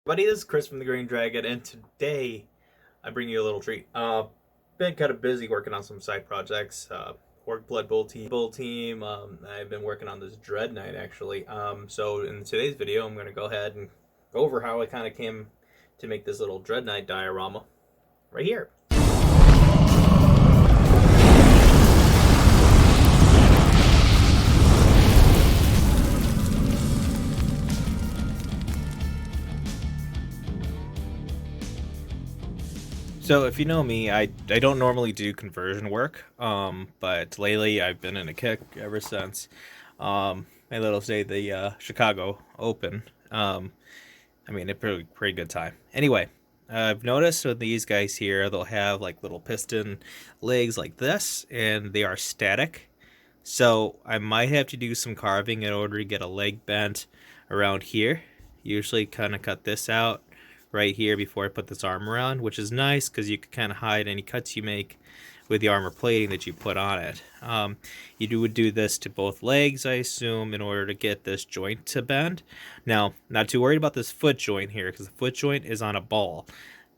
Buddy, this is Chris from the Green Dragon, and today I bring you a little treat. Been kind of busy working on some side projects. Orc Blood Bull Team. I've been working on this Dreadknight actually. So in today's video, I'm going to go ahead and go over how I kind of came to make this little Dreadknight diorama right here. So if you know me, I don't normally do conversion work, but lately I've been in a kick ever since my little say the Chicago Open. I mean, a pretty good time. Anyway, I've noticed with these guys here, they'll have like little piston legs like this, and they are static. So I might have to do some carving in order to get a leg bent around here. Usually kind of cut this out right here before I put this armor on, which is nice because you can kind of hide any cuts you make with the armor plating that you put on it. Would do this to both legs, I assume, in order to get this joint to bend. Now, not too worried about this foot joint here because the foot joint is on a ball.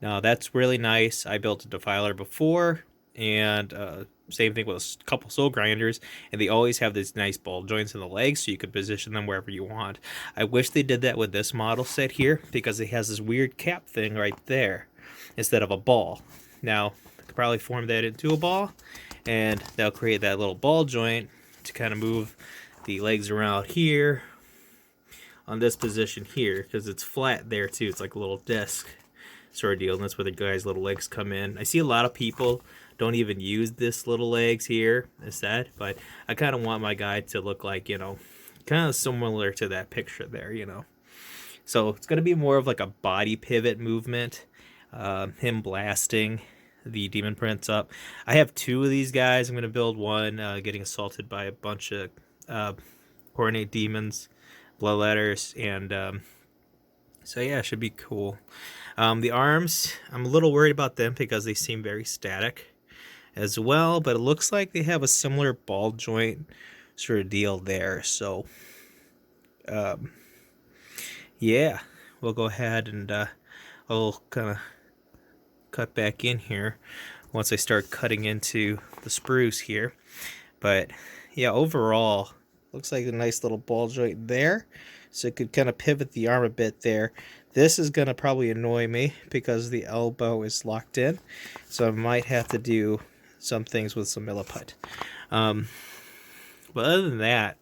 Now, that's really nice. I built a defiler before, and same thing with a couple soul grinders, and they always have these nice ball joints in the legs so you could position them wherever you want. I wish they did that with this model set here because it has this weird cap thing right there instead of a ball. Now, I could probably form that into a ball, and that'll create that little ball joint to kind of move the legs around here on this position here because it's flat there too. It's like a little disc sort of deal, and that's where the guy's little legs come in. I see a lot of people don't even use this little legs here instead, but I kind of want my guy to look like, kind of similar to that picture there, So it's going to be more of like a body pivot movement, him blasting the demon prints up. I have two of these guys. I'm going to build one getting assaulted by a bunch of coordinate demons, bloodletters, and so yeah, it should be cool. The arms, I'm a little worried about them because they seem very static as well, but it looks like they have a similar ball joint sort of deal there. So yeah, we'll go ahead and I'll kind of cut back in here once I start cutting into the spruce here. But yeah, overall looks like a nice little ball joint there, so it could kind of pivot the arm a bit there. This is going to probably annoy me because the elbow is locked in, so I might have to do some things with some milliput. But other than that,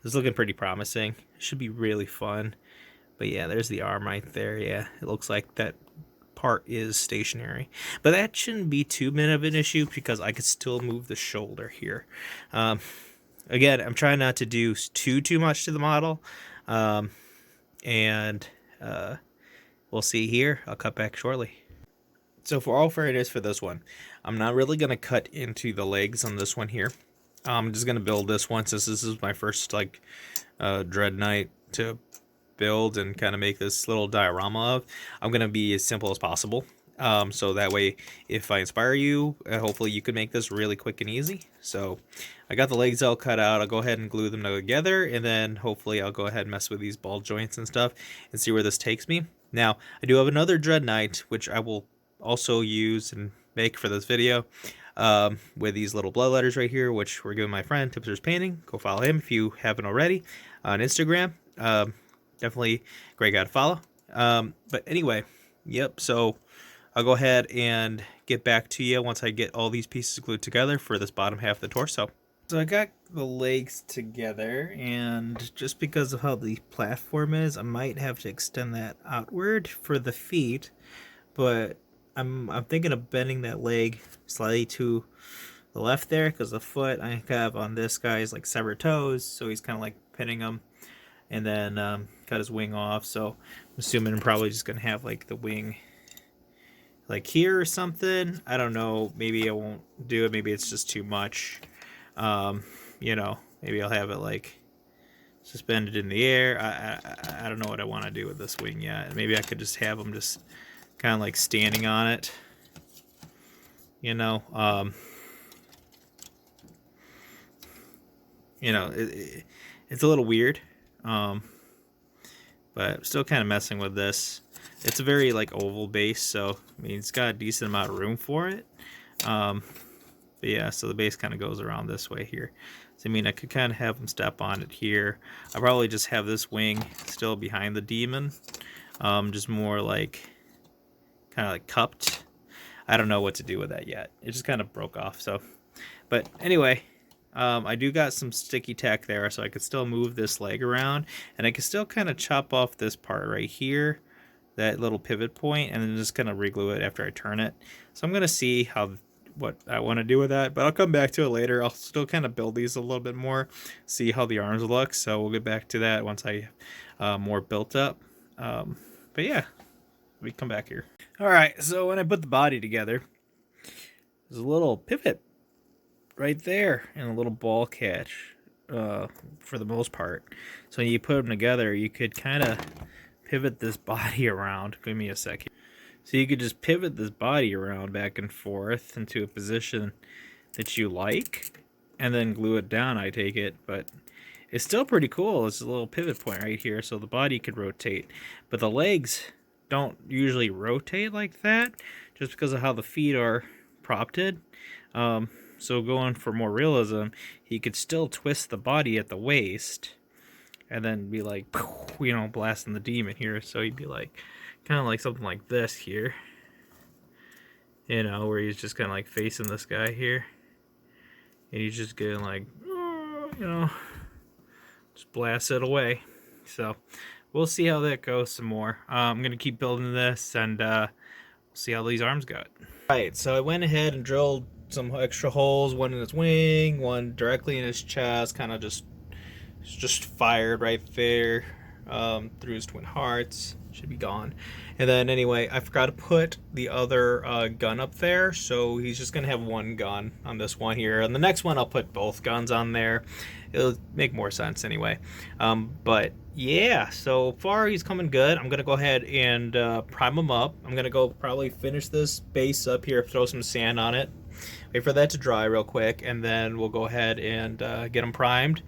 it's looking pretty promising. It should be really fun. But yeah, there's the arm right there. Yeah, it looks like that part is stationary. But that shouldn't be too big of an issue because I could still move the shoulder here. Again, I'm trying not to do too much to the model. And we'll see here. I'll cut back shortly. So for all fairness for this one, I'm not really going to cut into the legs on this one here. I'm just going to build this one since this is my first Dreadknight to build and kind of make this little diorama of. I'm going to be as simple as possible. So that way, if I inspire you, hopefully you can make this really quick and easy. So I got the legs all cut out. I'll go ahead and glue them together, and then hopefully I'll go ahead and mess with these ball joints and stuff and see where this takes me. Now, I do have another Dreadknight, which I will also use and make for this video with these little blood letters right here, which we're giving my friend Tipster's Painting. Go follow him if you haven't already on Instagram. Definitely great guy to follow. But anyway, yep, so I'll go ahead and get back to you once I get all these pieces glued together for this bottom half of the torso. So I got the legs together, and just because of how the platform is, I might have to extend that outward for the feet, but I'm thinking of bending that leg slightly to the left there because the foot I have on this guy is like severed toes, so he's kind of like pinning them, and then cut his wing off. So I'm assuming I'm probably just gonna have like the wing like here or something. I don't know, maybe I won't do it, maybe it's just too much. Maybe I'll have it like suspended in the air. I don't know what I want to do with this wing yet. Maybe I could just have them just kind of like standing on it, it's a little weird, but I'm still kind of messing with this. it's a very like oval base, so I mean it's got a decent amount of room for it. But yeah, so the base kind of goes around this way here. So I mean I could kind of have him step on it here. I'll probably just have this wing still behind the demon, just more like kind of like cupped. I don't know what to do with that yet. It just kind of broke off. So, but anyway, I do got some sticky tack there, so I could still move this leg around, and I can still kind of chop off this part right here, that little pivot point, and then just kind of reglue it after I turn it. So I'm gonna see what I want to do with that, but I'll come back to it later. I'll still kind of build these a little bit more, see how the arms look. So we'll get back to that once I more built up. But yeah, we come back here. All right, so when I put the body together, there's a little pivot right there and a little ball catch for the most part. So when you put them together, you could kind of pivot this body around. Give me a second. So you could just pivot this body around back and forth into a position that you like, and then glue it down, I take it. But it's still pretty cool. It's a little pivot point right here, so the body could rotate. But the legs don't usually rotate like that, just because of how the feet are propped. So going for more realism, he could still twist the body at the waist, and then be like, you know, blasting the demon here. So he'd be like, kind of like something like this here, you know, where he's just kind of like facing this guy here, and he's just getting like, you know, just blast it away. So we'll see how that goes some more. I'm gonna keep building this, and we'll see how these arms go. Alright, so I went ahead and drilled some extra holes, one in his wing, one directly in his chest, kind of just fired right there through his twin hearts. Should be gone. And then anyway, I forgot to put the other gun up there, so he's just gonna have one gun on this one here, and the next one I'll put both guns on there. It'll make more sense anyway. But yeah, so far he's coming good. I'm gonna go ahead and prime him up. I'm gonna go probably finish this base up here, throw some sand on it, wait for that to dry real quick, and then we'll go ahead and get him primed.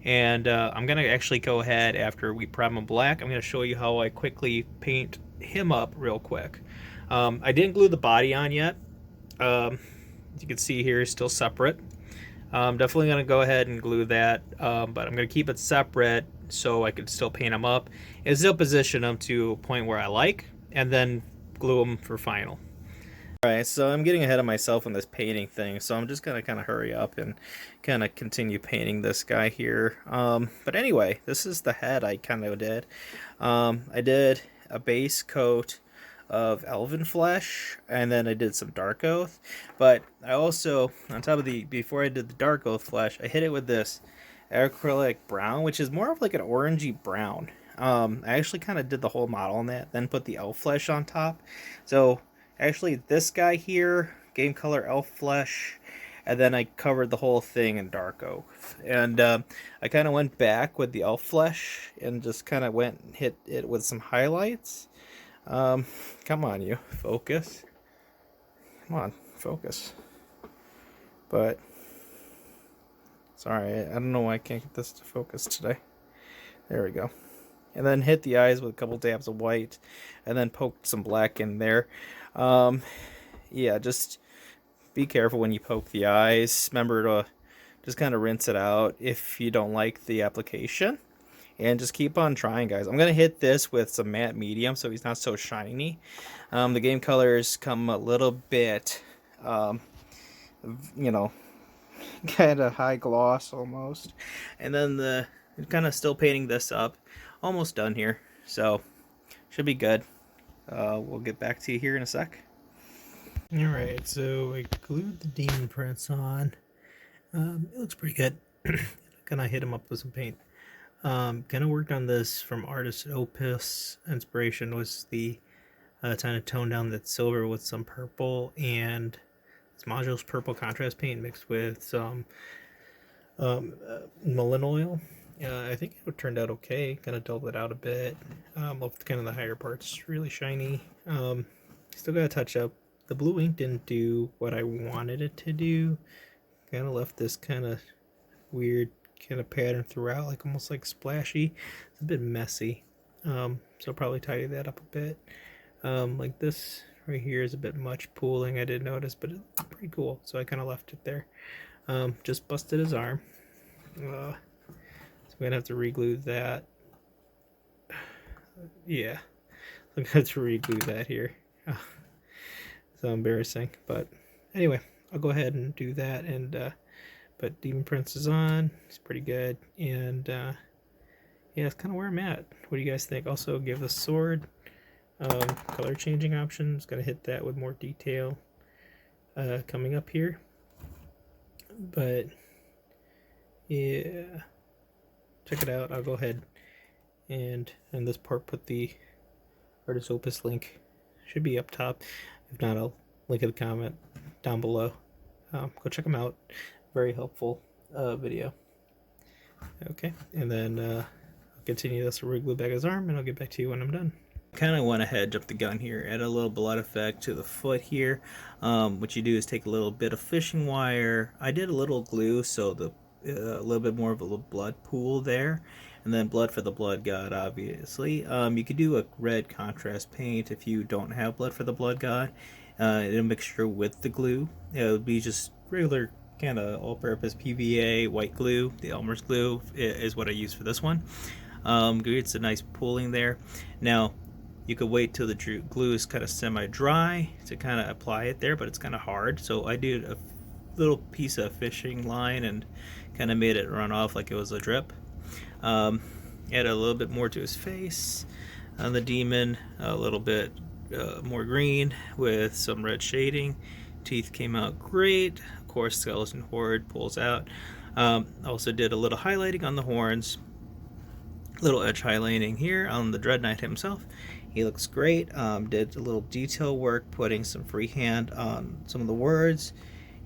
And I'm gonna actually go ahead, after we prime him black, I'm gonna show you how I quickly paint him up real quick. I didn't glue the body on yet. As you can see here, it's still separate. I'm definitely gonna go ahead and glue that, but I'm gonna keep it separate so I can still paint him up and still position him to a point where I like, and then glue him for final. Alright, so I'm getting ahead of myself on this painting thing, so I'm just gonna kind of hurry up and kind of continue painting this guy here. But anyway, this is the head I kind of did. I did a base coat of elven flesh, and then I did some dark oath. But I also, on top of before I did the dark oath flesh, I hit it with this acrylic brown, which is more of like an orangey brown. I actually kind of did the whole model on that, then put the elf flesh on top. So actually, this guy here, game color elf flesh, and then I covered the whole thing in dark oak. And I kind of went back with the elf flesh and just kind of went and hit it with some highlights. Come on, you. Focus. Come on, focus. But, sorry, I don't know why I can't get this to focus today. There we go. And then hit the eyes with a couple dabs of white, and then poked some black in there. Yeah, just be careful when you poke the eyes. Remember to just kind of rinse it out if you don't like the application, and just keep on trying, guys. I'm gonna hit this with some matte medium so he's not so shiny. The game colors come a little bit you know, kind of high gloss almost, and then the kind of still painting this up, almost done here, so should be good. We'll get back to you here in a sec. Alright, so I glued the demon prints on. It looks pretty good. Gonna hit him up with some paint. Kind of worked on this from Artist Opus. Inspiration was the trying to tone down that silver with some purple, and this module's purple contrast paint mixed with some mullein oil. I think it turned out okay. Kind of dulled it out a bit. Left kind of the higher parts really shiny. Still got to touch up. The blue ink didn't do what I wanted it to do. Kind of left this kind of weird kind of pattern throughout, like almost like splashy. It's a bit messy. So I'll probably tidy that up a bit. Like this right here is a bit much pooling, I did notice, but it's pretty cool, so I kind of left it there. Just busted his arm. So I'm gonna have to re-glue that. Yeah, I'm gonna have to re-glue that here. So embarrassing, but anyway, I'll go ahead and do that. And but Demon Prince is on. It's pretty good, and yeah, it's kind of where I'm at. What do you guys think? Also, give the sword color changing options. Gonna hit that with more detail coming up here. But yeah, check it out. I'll go ahead and in this part put the artist opus link. Should be up top. If not, I'll link in the comment down below. Go check them out. Very helpful video. Okay, and then I'll continue this to re-glue back his arm, and I'll get back to you when I'm done. Kind of went ahead, jumped the gun here, add a little blood effect to the foot here. What you do is take a little bit of fishing wire. I did a little glue, so the a little bit more of a little blood pool there, and then blood for the blood god, obviously. You could do a red contrast paint if you don't have blood for the blood god in a mixture with the glue. It would be just regular kind of all-purpose PVA white glue. The Elmer's glue is what I use for this one. It's a nice pooling there. Now you could wait till the glue is kind of semi-dry to kind of apply it there, but it's kind of hard, so I did a little piece of fishing line and kind of made it run off like it was a drip. Add a little bit more to his face on the demon, a little bit more green with some red shading. Teeth came out great. Of course, skeleton horde pulls out. Also did a little highlighting on the horns, little edge highlighting here on the Dreadknight himself. He looks great. Did a little detail work, putting some freehand on some of the words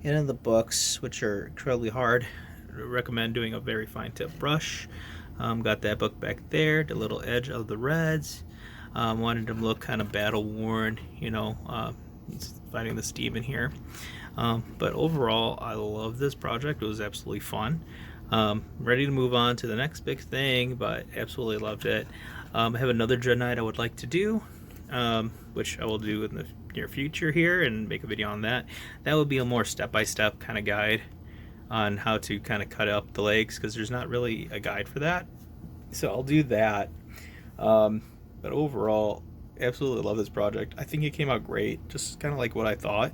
and in the books, which are incredibly hard. I recommend doing a very fine tip brush. Got that book back there, the little edge of the reds. Wanted him to look kind of battle worn, you know, he's fighting this demon here. But overall, I love this project. It was absolutely fun. Ready to move on to the next big thing, but absolutely loved it. I have another Dreadknight I would like to do, which I will do in the near future here and make a video on that. That would be a more step-by-step kind of guide on how to kind of cut up the legs, because there's not really a guide for that. So I'll do that. But overall, absolutely love this project. I think it came out great, just kind of like what I thought.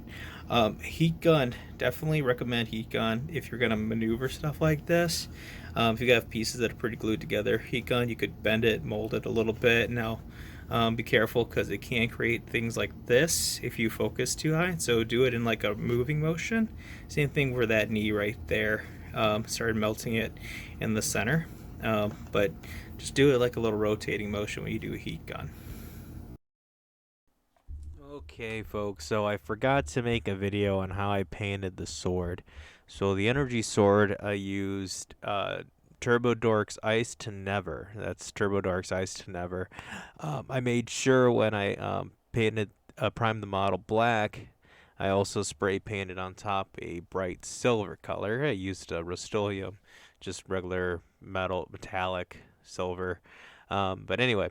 Heat gun, definitely recommend heat gun if you're gonna maneuver stuff like this. If you have pieces that are pretty glued together, heat gun, you could bend it, mold it a little bit. Now be careful, because it can create things like this if you focus too high, so do it in like a moving motion. Same thing for that knee right there. Started melting it in the center, but just do it like a little rotating motion when you do a heat gun. Okay, folks, so I forgot to make a video on how I painted the sword. So the energy sword, I used Turbo Dork's Ice to Never. That's Turbo Dork's Ice to Never. I made sure when I primed the model black, I also spray painted on top a bright silver color. I used Rust-Oleum, just regular metallic silver. But anyway,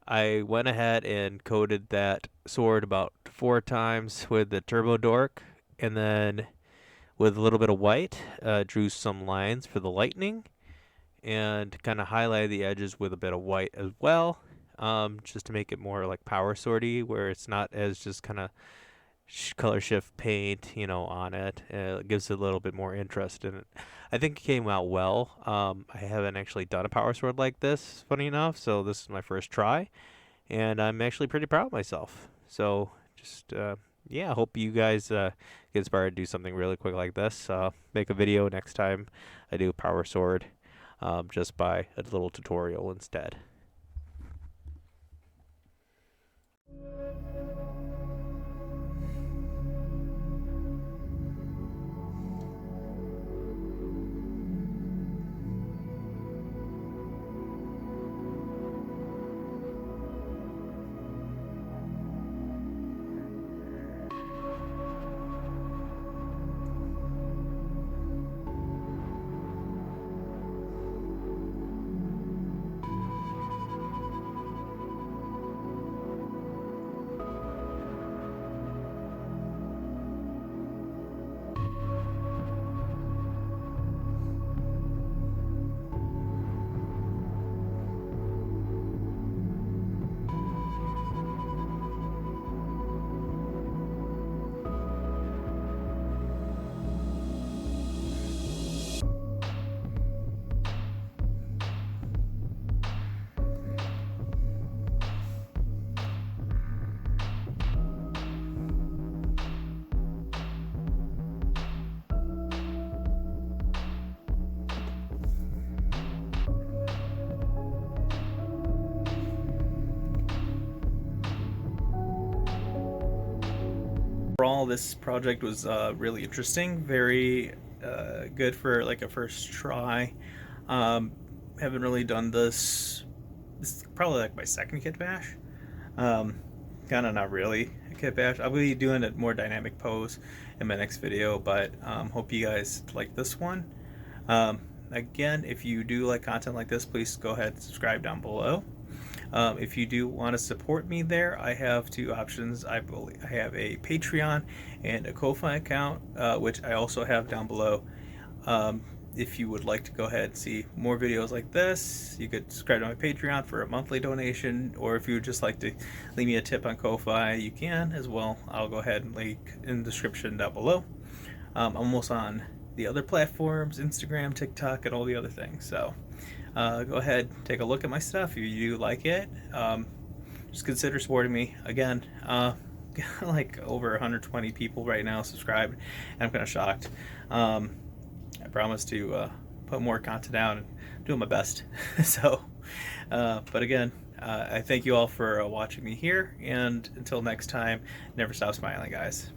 I went ahead and coated that sword about 4 times with the Turbo Dork, and then with a little bit of white, drew some lines for the lightning, and kind of highlighted the edges with a bit of white as well, just to make it more like power swordy, where it's not as just kind of color shift paint, you know, on it. It gives it a little bit more interest in it. I think it came out well. I haven't actually done a power sword like this, funny enough, so this is my first try, and I'm actually pretty proud of myself. So just yeah, I hope you guys get inspired to do something really quick like this. Make a video next time I do a power sword, just by a little tutorial instead. Overall, this project was really interesting, very good for like a first try. Um, haven't really done this. This is probably like my second Kitbash. Um, kind of not really a Kitbash. I'll be doing a more dynamic pose in my next video, but hope you guys like this one. Again, if you do like content like this, please go ahead and subscribe down below. If you do want to support me there, I have two options. I have a Patreon and a Ko-Fi account, which I also have down below. If you would like to go ahead and see more videos like this, you could subscribe to my Patreon for a monthly donation, or if you would just like to leave me a tip on Ko-Fi, you can as well. I'll go ahead and link in the description down below. I'm almost on the other platforms, Instagram, TikTok, and all the other things. So go ahead, take a look at my stuff if you do like it. Just consider supporting me. Again, like over 120 people right now subscribed, and I'm kind of shocked. I promise to put more content out and doing my best. So, but again, I thank you all for watching me here, and until next time, never stop smiling, guys.